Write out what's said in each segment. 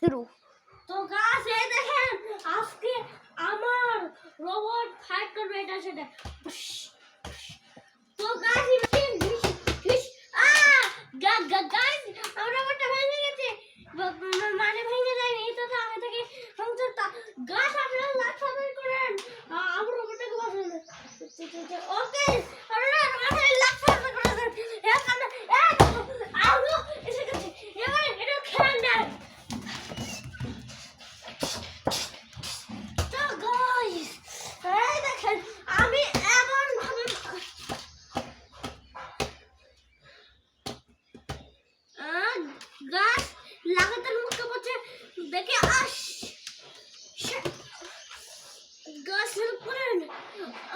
শুরু। তো গাইস এই দেখেন আজকে আমার রোবট ফাইট করবে এটা সেটা। তো গাইস গাইস আমার রোবটটা ভেঙে গেছে, মানে ভেঙে যায়নি এটা তো আগে থেকে ভাঙছে। গাইস আপনারা লাইক সাবস্ক্রাইব করেন, আমার রোবটটাকে বাঁচান। ওকে আপনারা লাইক সাবস্ক্রাইব করে দেন। এখানে আলো এসে গেছে, এবার এটা খেলে নেন। তো গাইস এই দেখেন আমি এমন ভাবে গাছ লাগাতার মুখে পড়ছে দেখে গাছের উপরে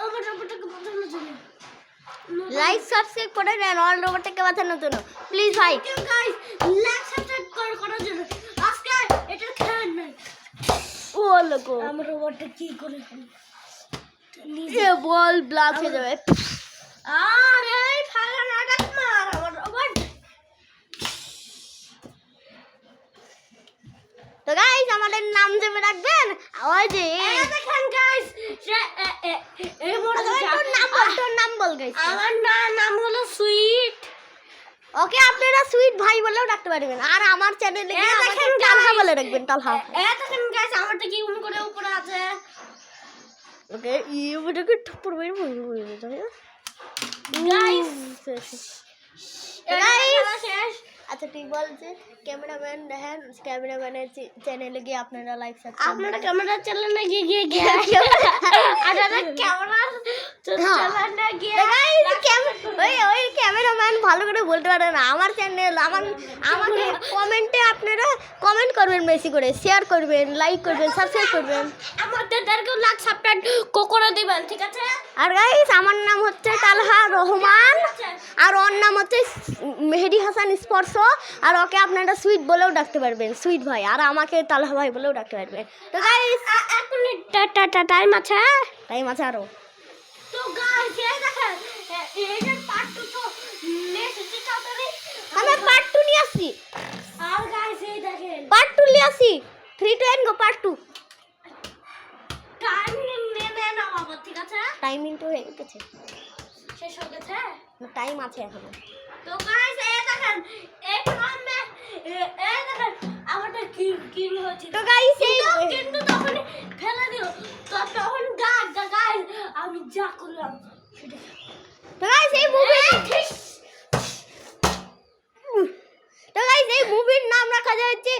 আমার রোবটটাকে বাঁচানোর জন্য লাইক সাবস্ক্রাইব করে দেন অল রোবটকে বাঁচানোর জন্য প্লিজ ভাই। গাইস লাইক সাবস্ক্রাইব করার জন্য আজকে এটা খেলেন না। ও লোগো আমার রোবটটা কি করে এ বল ব্লাস্ট হয়ে যাবে। আরে ফালা নাটক মার আমার রোবট। তো গাইস আমাদের নাম জেনে রাখবেন। ওই যে দেখেন গাইস এই তোর নাম বল গাইস। আমার নাম হলো সুইট। ওকে আপনারা সুইট ভাই বলেও ডাকতে পারবেন। আর আমার চ্যানেলে গিয়ে আমাকে তালহা বলে রাখবেন, তালহা। দেখেন গাইস আমারটা কি উন করে উপরে আছে। ওকে ইউটিউবে ঠুপুর বের বলবো গাইস শেষ। আচ্ছা ঠিক বলছে ক্যামেরাম্যান দেখেন, ক্যামেরাম্যানের চ্যানেলে গিয়ে আপনারা লাইক সাবস্ক্রাইব আপনারা ক্যামেরা চ্যানেলে গিয়ে আপনারা ক্যামেরা চ্যানেলে গিয়ে ওই ক্যামেরাম্যান ভালো করে বলতে পারে না। আমার চ্যানেল আমাকে কমেন্টে আপনারা কমেন্ট করবেন, বেশি করে শেয়ার করবেন, লাইক করবেন, সাবস্ক্রাইব করবেন। আমাদেরকেও লাইক সাবস্ক্রাইব করে দিবেন, ঠিক আছে? আর গাইস আমার নাম হচ্ছে তালহা রহমান, আর ওর নাম হচ্ছে মেহেদি হাসান স্পর্শ। আর ওকে আপনারা সুইট বলেও ডাকতে পারবেন, সুইট ভাই। আর আমাকে তালহা ভাই বলেও ডাকতে পারবেন। তো গাইস এক মিনিট টাইম আছে, টাইম আছে আরো। তো গাইস এই দেখেন এইটার পার্ট 2 তো নেক্সট তাড়াতাড়ি আমি পার্ট 2 নিয়ে আসছি। আর গাইস এই দেখেন পার্ট 2 নিয়ে আসছি। 3 2 1 গো পার্ট 2। টাইম নিয়ে নাও আবার, ঠিক আছে? টাইমিং তো হয়ে গেছে, শেষ হয়ে গেছে, টাইম আছে এখনো। তো গাইস এই দেখেন এই ক্রমে এই দেখেন আমাদের কি হচ্ছে। তো গাইস এই কিন্তু তখন ফেলে দিও, তো তখন গাইস আমি যা করলাম সেটা। তো গাইস এই মুভির নাম রাখা হচ্ছে